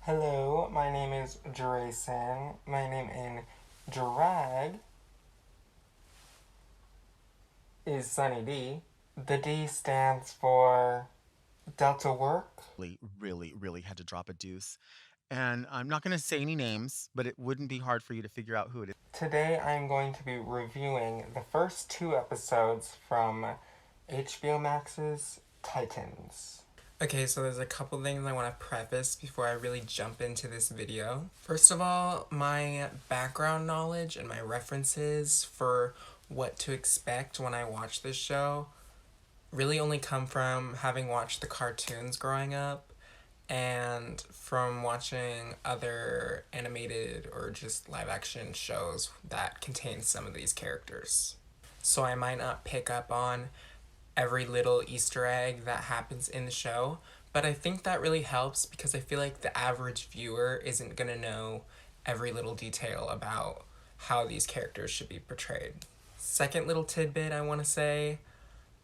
Hello, my name is Drayson. My name in drag is SonnyD. The D stands for Delta Work. Really had to drop a deuce. And I'm not going to say any names, but it wouldn't be hard for you to figure out who it is. Today I'm going to be reviewing the first two episodes from HBO Max's Titans. Okay, so there's a couple things I want to preface before I really jump into this video. First of all, my background knowledge and my references for what to expect when I watch this show really only come from having watched the cartoons growing up and from watching other animated or just live action shows that contain some of these characters. So I might not pick up on every little Easter egg that happens in the show, but I think that really helps because I feel like the average viewer isn't gonna know every little detail about how these characters should be portrayed. Second little tidbit I want to say,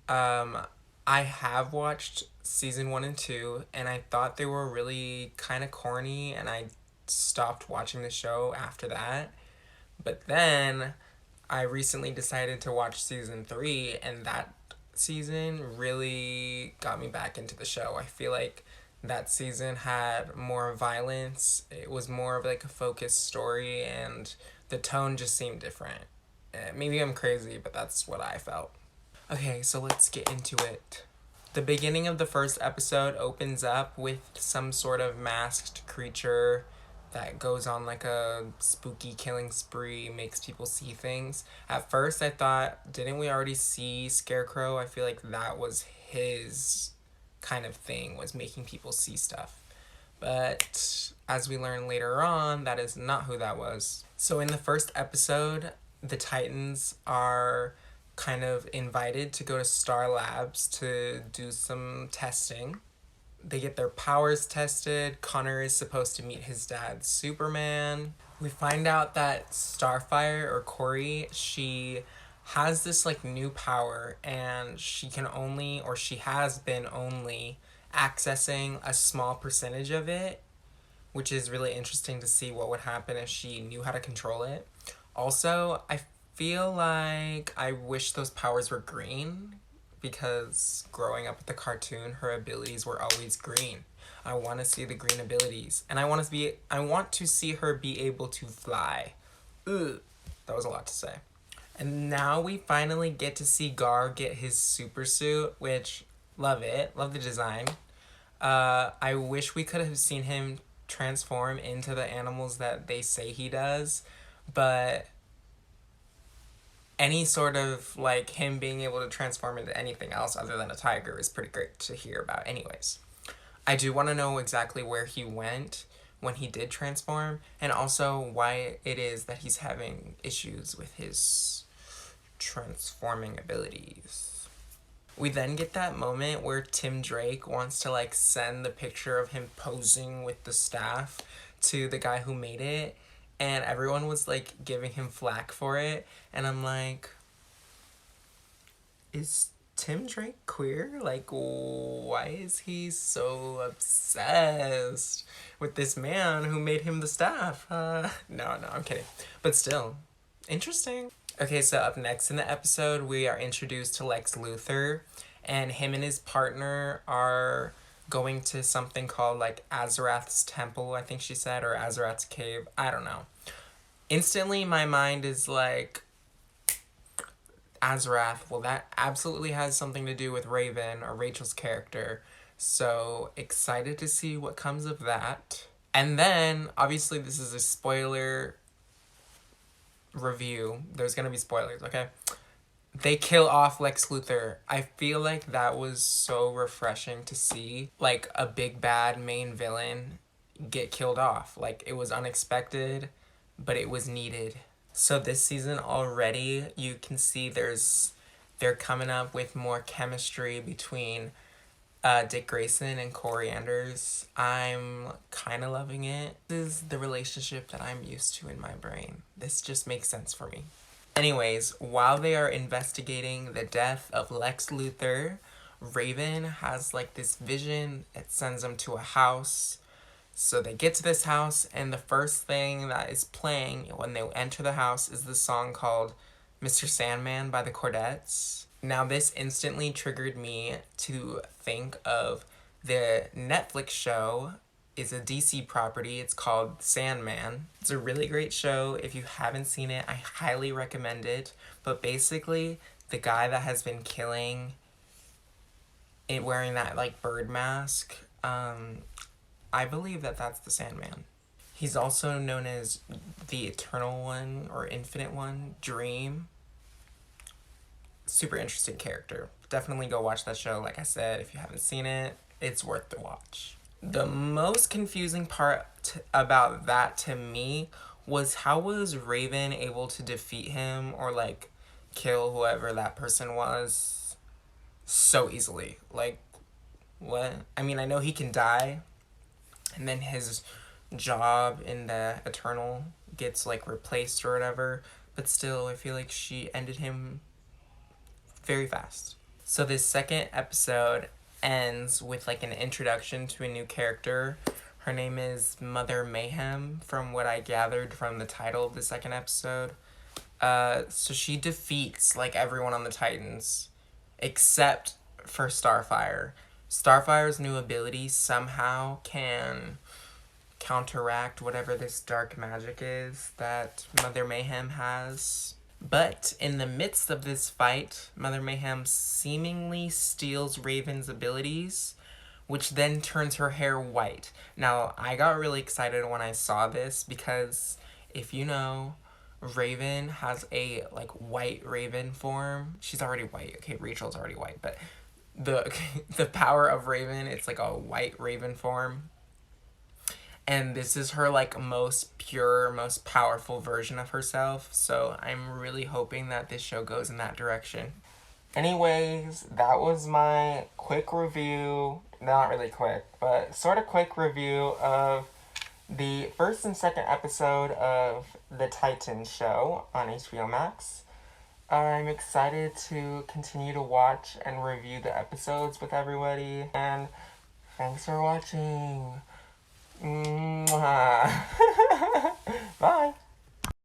I have watched season 1 and 2, and I thought they were really kind of corny, and I stopped watching the show after that. But then I recently decided to watch season 3, and that season really got me back into the show. I feel like that season had more violence, it was more of like a focused story, and the tone just seemed different. Maybe I'm crazy, but that's what I felt. Okay, so let's get into it. The beginning of the first episode opens up with some sort of masked creature that goes on like a spooky killing spree, makes people see things. At first, I thought, didn't we already see Scarecrow? I feel like that was his kind of thing, was making people see stuff. But as we learn later on, that is not who that was. So in the first episode, the Titans are kind of invited to go to Star Labs to do some testing. They get their powers tested. Connor is supposed to meet his dad, Superman. We find out that Starfire, or Corey, she has this like new power, and she can only, or she has been only, accessing a small percentage of it, which is really interesting to see what would happen if she knew how to control it. Also, I feel like I wish those powers were green because growing up with the cartoon, her abilities were always green. I want to see the green abilities, and I want to see her be able to fly. Ugh, that was a lot to say. And now we finally get to see Gar get his super suit, which love it, love the design. I wish we could have seen him transform into the animals that they say he does, but any sort of like him being able to transform into anything else other than a tiger is pretty great to hear about anyways. I do want to know exactly where he went when he did transform, and also why it is that he's having issues with his transforming abilities. We then get that moment where Tim Drake wants to like send the picture of him posing with the staff to the guy who made it, and everyone was like giving him flack for it, and I'm like, is Tim Drake queer? Like, why is he so obsessed with this man who made him the staff? No, I'm kidding. But still, interesting. Okay, so up next in the episode, we are introduced to Lex Luthor, and him and his partner are going to something called like Azarath's Temple, I think she said, or Azarath's Cave. I don't know. Instantly, my mind is like, Azarath, well, that absolutely has something to do with Raven, or Rachel's character. So excited to see what comes of that. And then, obviously, this is a spoiler review. There's gonna be spoilers, okay? They kill off Lex Luthor. I feel like that was so refreshing to see, like, a big bad main villain get killed off. Like, it was unexpected, but it was needed. So this season already, you can see they're coming up with more chemistry between Dick Grayson and Corey Anders. I'm kind of loving it. This is the relationship that I'm used to in my brain. This just makes sense for me. Anyways, while they are investigating the death of Lex Luthor, Raven has like this vision. It sends them to a house. So they get to this house, and the first thing that is playing when they enter the house is the song called Mr. Sandman by the Chordettes. Now, this instantly triggered me to think of the Netflix show. Is a DC property. It's called Sandman. It's a really great show. If you haven't seen it, I highly recommend it. But basically, the guy that has been killing it wearing that like bird mask, I believe that that's the Sandman. He's also known as the Eternal One or Infinite One, Dream. Super interesting character. Definitely go watch that show. Like I said, if you haven't seen it, it's worth the watch. The most confusing part about that to me was how was Raven able to defeat him or like kill whoever that person was so easily? Like, what? I mean, I know he can die, and then his job in the Eternal gets like replaced or whatever, but still, I feel like she ended him very fast. So this second episode ends with like an introduction to a new character. Her name is Mother Mayhem, from what I gathered from the title of the second episode. So she defeats like everyone on the Titans, except for Starfire. Starfire's new ability somehow can counteract whatever this dark magic is that Mother Mayhem has. But in the midst of this fight, Mother Mayhem seemingly steals Raven's abilities, which then turns her hair white. Now, I got really excited when I saw this because, if you know, Raven has a like white Raven form. She's already white. Okay, Rachel's already white, but the power of Raven, it's like a white Raven form. And this is her like most pure, most powerful version of herself. So I'm really hoping that this show goes in that direction. Anyways, that was my quick review. Not really quick, but sort of quick review of the first and second episode of The Titans show on HBO Max. I'm excited to continue to watch and review the episodes with everybody. And thanks for watching. Mwah. Bye.